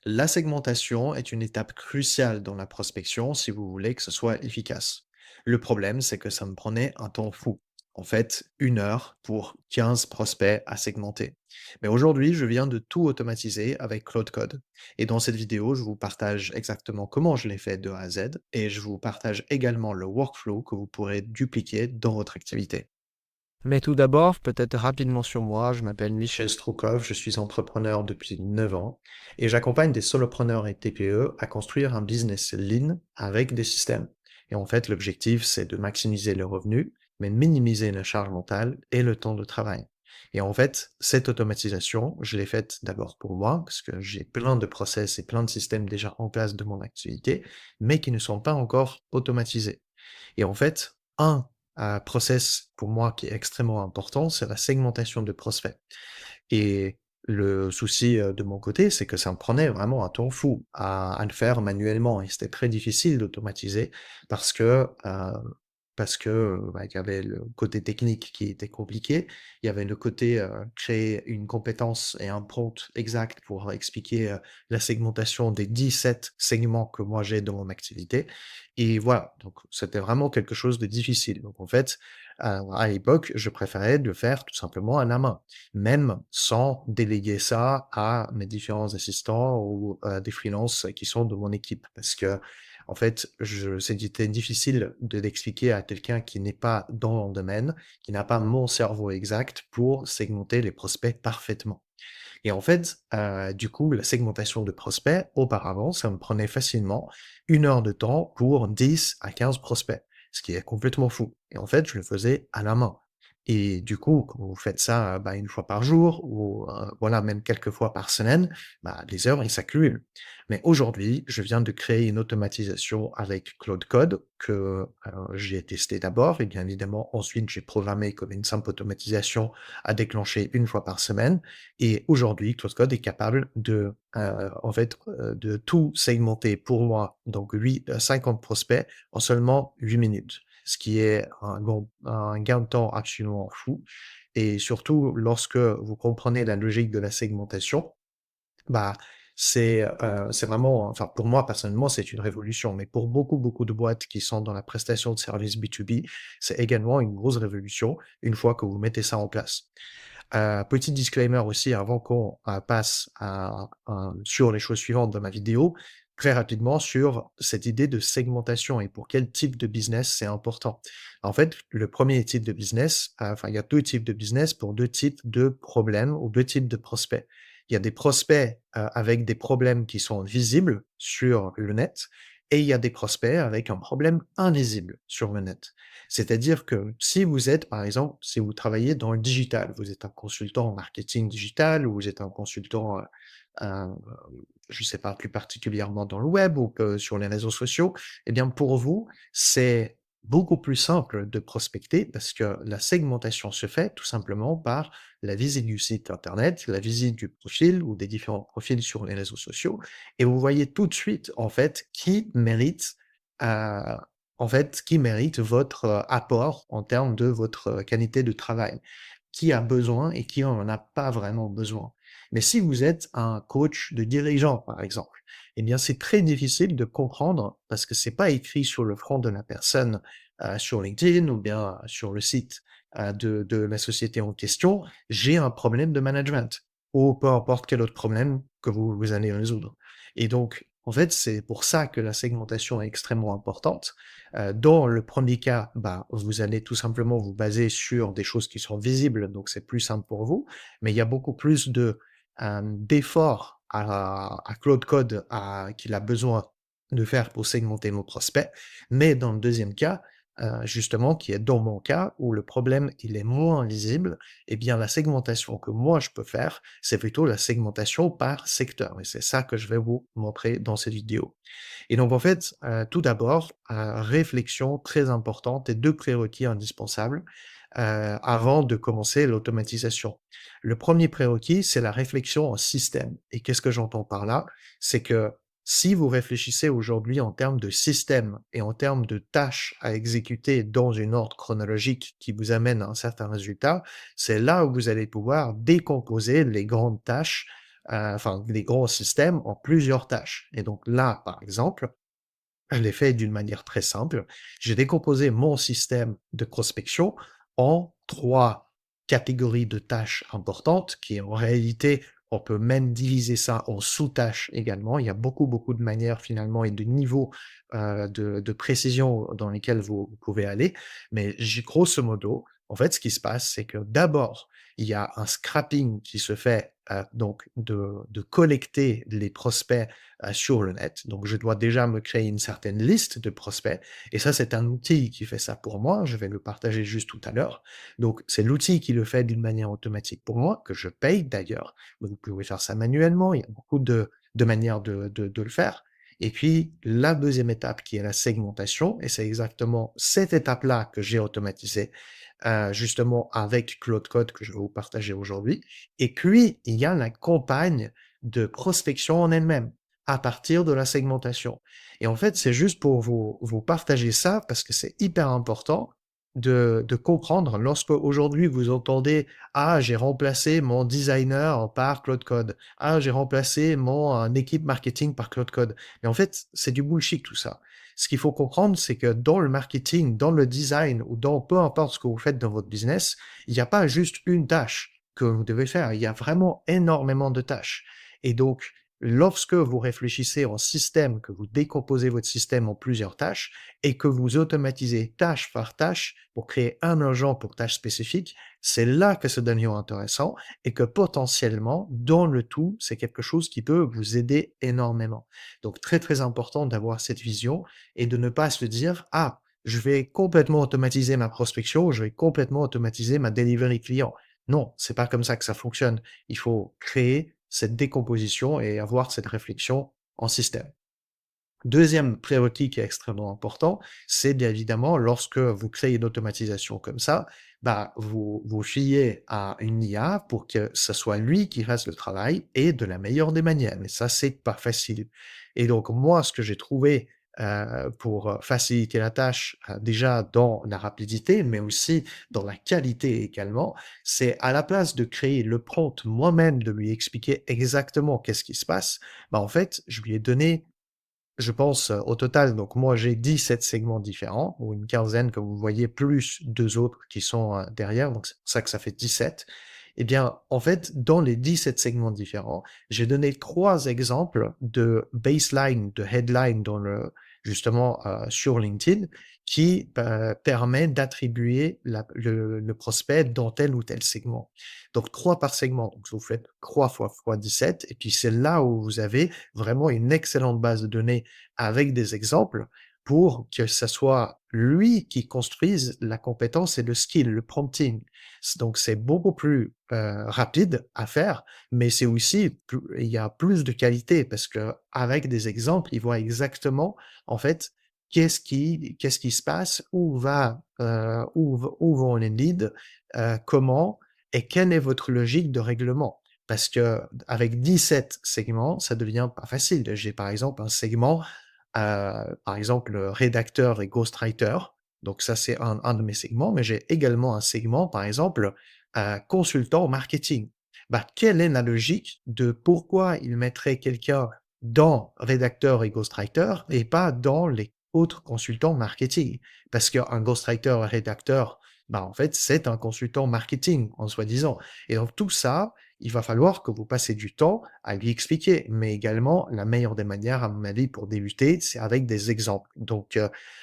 La segmentation est une étape cruciale dans la prospection si vous voulez que ce soit efficace. Le problème, c'est que ça me prenait un temps fou. En fait, 1 heure pour 15 prospects à segmenter. Mais aujourd'hui, je viens de tout automatiser avec Cloud Code. Et dans cette vidéo, je vous partage exactement comment je l'ai fait de A à Z et je vous partage également le workflow que vous pourrez dupliquer dans votre activité. Mais tout d'abord, peut-être rapidement sur moi, je m'appelle Michel Stroukov, je suis entrepreneur depuis 9 ans et j'accompagne des solopreneurs et TPE à construire un business lean avec des systèmes. Et en fait, l'objectif, c'est de maximiser le revenu, mais minimiser la charge mentale et le temps de travail. Et en fait, cette automatisation, je l'ai faite d'abord pour moi, parce que j'ai plein de process et plein de systèmes déjà en place de mon activité, mais qui ne sont pas encore automatisés. Et en fait, un process pour moi qui est extrêmement important, c'est la segmentation de prospects. Et le souci, de mon côté, c'est que ça me prenait vraiment un temps fou à le faire manuellement et c'était très difficile d'automatiser parce que, il y avait le côté technique qui était compliqué. Il y avait le côté, créer une compétence et un prompt exact pour expliquer, la segmentation des 17 segments que moi j'ai dans mon activité et voilà, donc c'était vraiment quelque chose de difficile. Donc en fait, à l'époque, je préférais le faire tout simplement à la main, même sans déléguer ça à mes différents assistants ou, des freelances qui sont de mon équipe. Parce que en fait, c'était difficile de l'expliquer à quelqu'un qui n'est pas dans le domaine, qui n'a pas mon cerveau exact pour segmenter les prospects parfaitement. Et en fait, du coup, la segmentation de prospects, auparavant, ça me prenait facilement 1 heure de temps pour 10 à 15 prospects, ce qui est complètement fou. Et en fait, je le faisais à la main. Et du coup, quand vous faites ça, 1 fois par jour ou, voilà, même quelques fois par semaine, les heures, elles s'accumulent. Mais aujourd'hui, je viens de créer une automatisation avec Claude Code que, j'ai testé d'abord et bien évidemment, ensuite, j'ai programmé comme une simple automatisation à déclencher 1 fois par semaine. Et aujourd'hui, Close Code est capable de, en fait, de tout segmenter pour moi, donc 50 prospects en seulement 8 minutes. Ce qui est un gain de temps absolument fou et surtout lorsque vous comprenez la logique de la segmentation, bah, c'est vraiment enfin, pour moi, personnellement, c'est une révolution, mais pour beaucoup, beaucoup de boîtes qui sont dans la prestation de services B2B, c'est également une grosse révolution une fois que vous mettez ça en place. Petit disclaimer aussi avant qu'on, passe sur les choses suivantes de ma vidéo, très rapidement sur cette idée de segmentation et pour quel type de business c'est important. En fait, le premier type de business, enfin, il y a 2 types de business pour 2 types de problèmes ou 2 types de prospects. Il y a des prospects, avec des problèmes qui sont visibles sur le net et il y a des prospects avec un problème invisible sur le net. C'est-à-dire que si vous êtes, par exemple, si vous travaillez dans le digital, vous êtes un consultant en marketing digital ou vous êtes un consultant, heu, je sais pas, plus particulièrement dans le web ou que sur les réseaux sociaux, eh bien pour vous, c'est beaucoup plus simple de prospecter parce que la segmentation se fait tout simplement par la visite du site internet, la visite du profil ou des différents profils sur les réseaux sociaux et vous voyez tout de suite, en fait, heu qui mérite votre, apport en termes de votre, qualité de travail. Qui a besoin et qui en a pas vraiment besoin. Mais si vous êtes un coach de dirigeants, par exemple, eh bien, c'est très difficile de comprendre parce que c'est pas écrit sur le front de la personne, sur LinkedIn ou bien sur le site, de la société en question: «J'ai un problème de management» ou peu importe quel autre problème que vous allez résoudre. Et donc, en fait, c'est pour ça que la segmentation est extrêmement importante. Dans le premier cas, vous allez tout simplement vous baser sur des choses qui sont visibles, donc c'est plus simple pour vous. Mais il y a beaucoup plus d'efforts à Claude Code qu'il a besoin de faire pour segmenter nos prospects. Mais dans le deuxième cas, justement, qui est dans mon cas, où le problème, il est moins lisible, eh bien, la segmentation que moi je peux faire, c'est plutôt la segmentation par secteur. Et c'est ça que je vais vous montrer dans cette vidéo. Et donc en fait, tout d'abord, réflexion très importante et 2 prérequis indispensables, avant de commencer l'automatisation. Le premier prérequis, c'est la réflexion en système et qu'est-ce que j'entends par là? C'est que si vous réfléchissez aujourd'hui en termes de système et en termes de tâches à exécuter dans une ordre chronologique qui vous amène à un certain résultat, c'est là où vous allez pouvoir décomposer les grandes tâches, enfin des gros systèmes en plusieurs tâches. Et donc là, par exemple, je l'ai fait d'une manière très simple. J'ai décomposé mon système de prospection en 3 catégories de tâches importantes qui, en réalité, on peut même diviser ça en sous-tâches également. Il y a beaucoup, beaucoup de manières finalement et de niveaux de précision dans lesquels vous pouvez aller. Mais grosso modo, en fait, ce qui se passe, c'est que d'abord, il y a un scrapping qui se fait donc de collecter les prospects sur le net. Donc, je dois déjà me créer une certaine liste de prospects. Et ça, c'est un outil qui fait ça pour moi. Je vais le partager juste tout à l'heure. Donc, c'est l'outil qui le fait d'une manière automatique pour moi, que je paye d'ailleurs. Vous pouvez faire ça manuellement. Il y a beaucoup de manières de le faire. Et puis, la deuxième étape qui est la segmentation, et c'est exactement cette étape-là que j'ai automatisée, justement avec Claude Code que je vais vous partager aujourd'hui. Et puis, il y a la campagne de prospection en elle-même à partir de la segmentation. Et en fait, c'est juste pour vous partager ça parce que c'est hyper important de comprendre lorsque aujourd'hui vous entendez ah, j'ai remplacé mon designer par Claude Code. Ah, j'ai remplacé mon équipe marketing par Claude Code. Mais en fait, c'est du bullshit tout ça. Ce qu'il faut comprendre, c'est que dans le marketing, dans le design ou dans peu importe ce que vous faites dans votre business, il n'y a pas juste une tâche que vous devez faire. Il y a vraiment énormément de tâches. Et donc, lorsque vous réfléchissez en système, que vous décomposez votre système en plusieurs tâches et que vous automatisez tâche par tâche pour créer un agent pour tâche spécifique, c'est là que ça devient intéressant et que potentiellement, dans le tout, c'est quelque chose qui peut vous aider énormément. Donc, très, très important d'avoir cette vision et de ne pas se dire, ah, je vais complètement automatiser ma prospection, je vais complètement automatiser ma delivery client. Non, c'est pas comme ça que ça fonctionne. Il faut créer cette décomposition et avoir cette réflexion en système. Deuxième prérequis qui est extrêmement important, c'est bien évidemment lorsque vous créez une automatisation comme ça, bah, vous fiez à une IA pour que ce soit lui qui fasse le travail et de la meilleure des manières. Mais ça, c'est pas facile. Et donc, moi, ce que j'ai trouvé pour faciliter la tâche, déjà dans la rapidité, mais aussi dans la qualité également, c'est à la place de créer le prompt moi-même, de lui expliquer exactement qu'est-ce qui se passe, bah, en fait, je lui ai donné je pense, au total, donc moi j'ai 17 segments différents, ou une quinzaine comme vous voyez, plus 2 autres qui sont, derrière, donc c'est pour ça que ça fait 17. Eh bien, en fait, dans les 17 segments différents, j'ai donné 3 exemples de baseline, de headline dans justement, sur LinkedIn qui, permet d'attribuer le prospect dans tel ou tel segment. Donc 3 par segment, donc vous faites 3 fois 17 et puis c'est là où vous avez vraiment une excellente base de données avec des exemples pour que ça soit lui qui construise la compétence et le skill, le prompting. Donc c'est beaucoup plus rapide à faire, mais c'est aussi il y a plus de qualité parce que avec des exemples, il voit exactement en fait qu'est-ce qui se passe, où vont les leads, comment et quelle est votre logique de règlement. Parce que avec 17 segments, ça devient pas facile. J'ai par exemple un segment par exemple, rédacteur et ghostwriter. Donc ça, c'est un de mes segments, mais j'ai également un segment, par exemple, consultant marketing. Bah, quelle est la logique de pourquoi il mettrait quelqu'un dans rédacteur et ghostwriter et pas dans les autres consultants marketing? Parce qu'un ghostwriter et rédacteur, bah, en fait, c'est un consultant marketing, en soi-disant. Et donc tout ça, il va falloir que vous passez du temps à lui expliquer. Mais également, la meilleure des manières, à mon avis, pour débuter, c'est avec des exemples. Donc,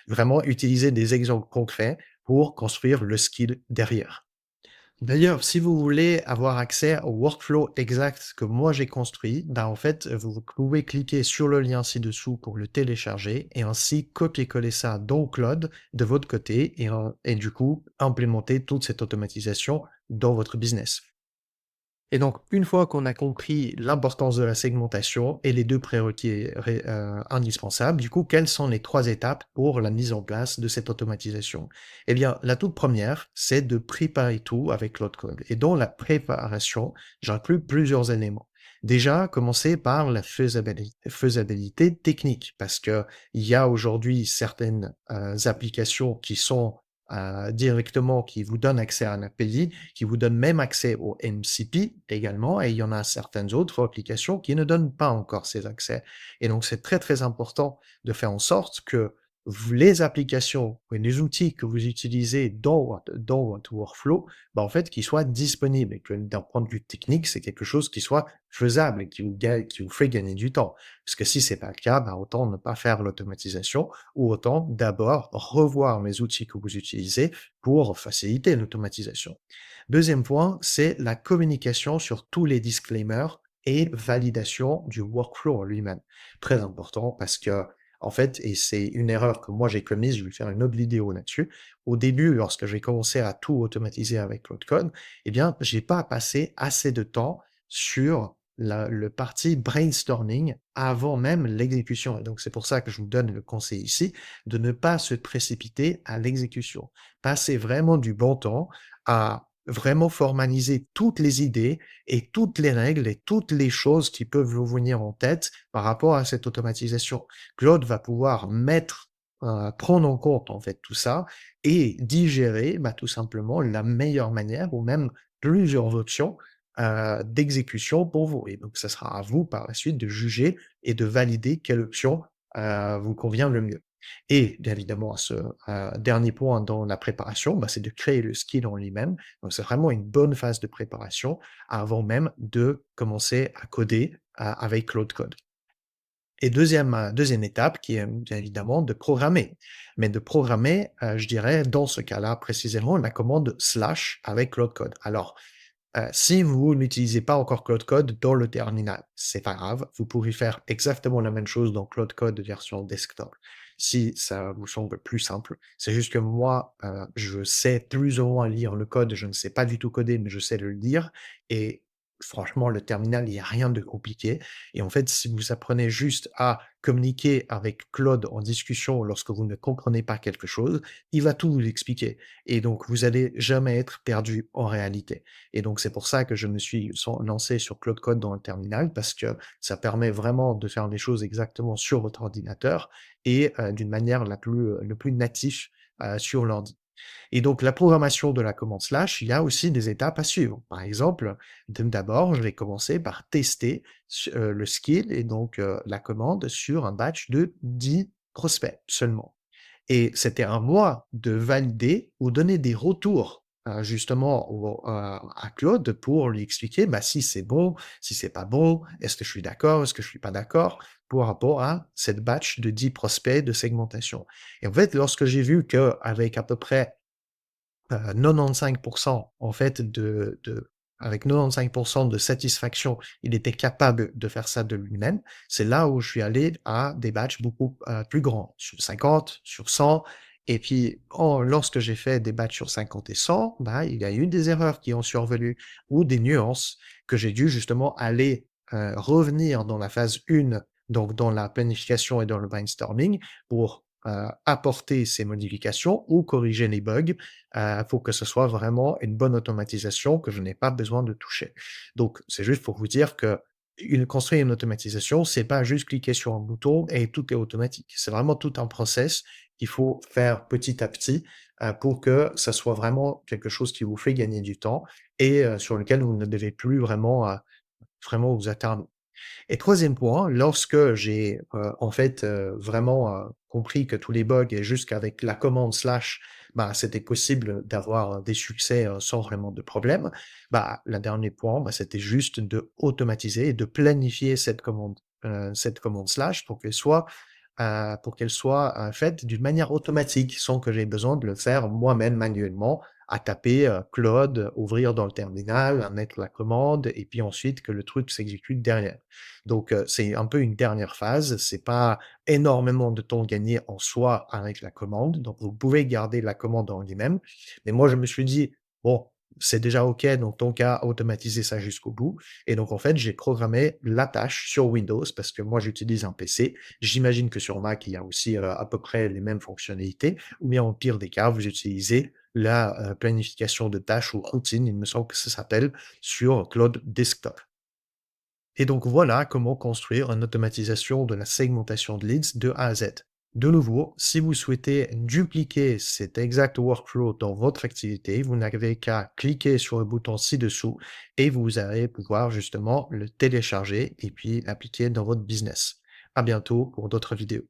vraiment utiliser des exemples concrets pour construire le skill derrière. D'ailleurs, si vous voulez avoir accès au workflow exact que moi j'ai construit, bah en fait, vous pouvez cliquer sur le lien ci-dessous pour le télécharger et ainsi copier-coller ça dans Claude de votre côté et du coup implémenter toute cette automatisation dans votre business. Et donc, une fois qu'on a compris l'importance de la segmentation et les 2 prérequis indispensables, du coup, quelles sont les 3 étapes pour la mise en place de cette automatisation? Eh bien, la toute première, c'est de préparer tout avec Claude Code. Et dans la préparation, j'inclus plusieurs éléments. Déjà, commencer par la faisabilité technique, parce que il y a aujourd'hui certaines applications qui sont directement, qui vous donne accès à un API, qui vous donne même accès au MCP également, et il y en a certaines autres applications qui ne donnent pas encore ces accès. Et donc, c'est très, très important de faire en sorte que les applications et les outils que vous utilisez dans votre workflow, bah, en fait, qu'ils soient disponibles et que d'un point de vue technique, c'est quelque chose qui soit faisable et qui vous fait gagner du temps. Parce que si c'est pas le cas, bah, autant ne pas faire l'automatisation ou autant d'abord revoir les outils que vous utilisez pour faciliter l'automatisation. Deuxième point, c'est la communication sur tous les disclaimers et validation du workflow en lui-même. Très important parce que en fait, et c'est une erreur que moi j'ai commise, je vais faire une autre vidéo là-dessus. Au début, lorsque j'ai commencé à tout automatiser avec Cloud Code, eh bien, j'ai pas passé assez de temps sur le parti brainstorming avant même l'exécution. Et donc, c'est pour ça que je vous donne le conseil ici de ne pas se précipiter à l'exécution. Passez vraiment du bon temps à vraiment formaliser toutes les idées et toutes les règles et toutes les choses qui peuvent vous venir en tête par rapport à cette automatisation. Claude va pouvoir prendre en compte en fait tout ça et digérer bah, tout simplement la meilleure manière ou même plusieurs options d'exécution pour vous. Et donc, ça sera à vous par la suite de juger et de valider quelle option vous convient le mieux. Et bien évidemment, ce dernier point dans la préparation, bah, c'est de créer le skill en lui-même. Donc, c'est vraiment une bonne phase de préparation avant même de commencer à coder avec Claude Code. Et deuxième étape qui est bien évidemment de programmer. Mais de programmer, je dirais dans ce cas-là précisément la commande slash avec Claude Code. Alors, si vous n'utilisez pas encore Claude Code dans le terminal, c'est pas grave, vous pourrez faire exactement la même chose dans Claude Code version desktop. Si ça vous semble plus simple, c'est juste que moi, je sais plus ou moins lire le code, je ne sais pas du tout coder, mais je sais le lire et franchement, le terminal, il y a rien de compliqué et en fait, si vous apprenez juste à communiquer avec Claude en discussion lorsque vous ne comprenez pas quelque chose, il va tout vous expliquer et donc vous allez jamais être perdu en réalité. Et donc, c'est pour ça que je me suis lancé sur Claude Code dans le terminal parce que ça permet vraiment de faire les choses exactement sur votre ordinateur et d'une manière le plus natif sur l'ordi. Et donc, la programmation de la commande slash, il y a aussi des étapes à suivre. Par exemple, d'abord, je vais commencer par tester le skill et donc la commande sur un batch de 10 prospects seulement. Et c'était à moi de valider ou donner des retours justement à Claude pour lui expliquer bah, si c'est bon, si c'est pas bon, est-ce que je suis d'accord, est-ce que je suis pas d'accord, par rapport à cette batch de 10 prospects de segmentation. Et en fait, lorsque j'ai vu qu'avec à peu près 95% en fait avec 95% de satisfaction, il était capable de faire ça de lui-même. C'est là où je suis allé à des batchs beaucoup, plus grands, sur 50, sur 100 et puis lorsque j'ai fait des batchs sur 50 et 100, bah, il y a eu des erreurs qui ont survenu ou des nuances que j'ai dû justement aller, revenir dans la phase 1, donc dans la planification et dans le brainstorming pour, apporter ces modifications ou corriger les bugs faut que ce soit vraiment une bonne automatisation que je n'ai pas besoin de toucher. Donc, c'est juste pour vous dire que construire une automatisation, c'est pas juste cliquer sur un bouton et tout est automatique. C'est vraiment tout un process qu'il faut faire petit à petit pour que ça soit vraiment quelque chose qui vous fait gagner du temps et sur lequel vous ne devez plus vraiment vous attarder. Et troisième point, lorsque j'ai, en fait, vraiment, compris que tous les bugs et jusqu'avec la commande slash, bah, c'était possible d'avoir des succès, sans vraiment de problème, bah, le dernier point, bah, c'était juste de automatiser et de planifier cette commande slash pour qu'elle soit, faite d'une manière automatique, sans que j'aie besoin de le faire moi-même manuellement, à taper, Claude, ouvrir dans le terminal, à mettre la commande et puis ensuite que le truc s'exécute derrière. Donc, c'est un peu une dernière phase, c'est pas énormément de temps gagné en soi avec la commande, donc vous pouvez garder la commande en lui-même. Mais moi, je me suis dit: «Bon, c'est déjà OK dans ton cas, automatiser ça jusqu'au bout» et donc en fait, j'ai programmé la tâche sur Windows parce que moi j'utilise un PC. J'imagine que sur Mac, il y a aussi, à peu près les mêmes fonctionnalités ou bien au pire des cas, vous utilisez la, planification de tâches ou routine, il me semble que ça s'appelle, sur Claude Desktop. Et donc voilà comment construire une automatisation de la segmentation de leads de A à Z. De nouveau, si vous souhaitez dupliquer cet exact workflow dans votre activité, vous n'avez qu'à cliquer sur le bouton ci-dessous et vous allez pouvoir justement le télécharger et puis l'appliquer dans votre business. À bientôt pour d'autres vidéos.